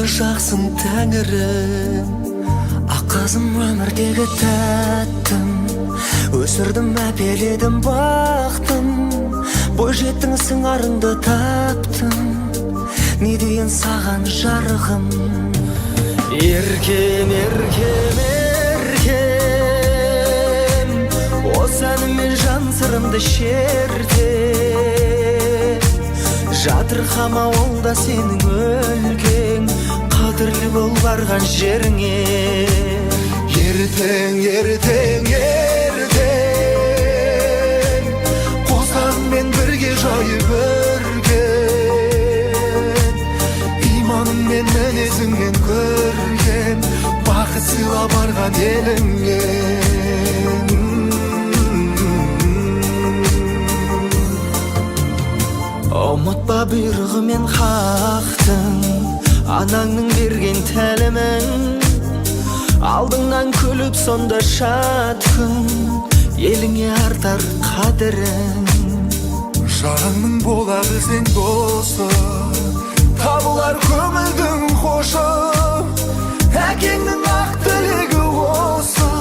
жақсың тәңірім, аққазым өмірдегі тәттім, өсірдім әпеледім бақтым, бойжеттің сыңарыңды таптым, не дейін саған жарығым. Еркем, еркем, еркем, осы әніммен жан сырымды шерте, жатырқама ол да сенің өлкең, қадірлі бол барған жеріңе. Ертең, ертең, ертең, қосағыңмен бірге жайып өрген, иманыңмен мінезіңмен көрген, бақыт сыйла барған еліңе. Ұмытпа бұйрығымен қақтың, анаңның берген тәлімін, алдыңнан күліп сонда шат күн, еліңе артар қадірін. Жарыңның бола білсең досы, табылар көңілдің қошы, әкеңнің ақ тілегі осы,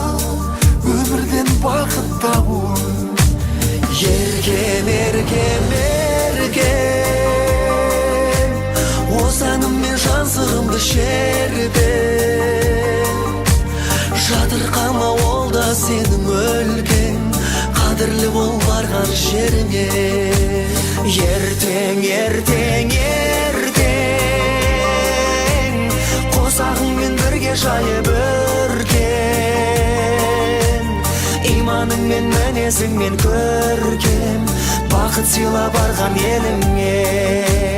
өмірден бақыт табу. Еркем, еркем, еркем, осы әніммен жан сырымды шербе, жатырқама ол да сенің өлкең, қадірлі бол барған жеріңе. Ертең, ертең, ертең, қосағыңмен бірге жайып өркен, иманыңмен мінезіңмен көркем, бақыт сыйла барған еліңе.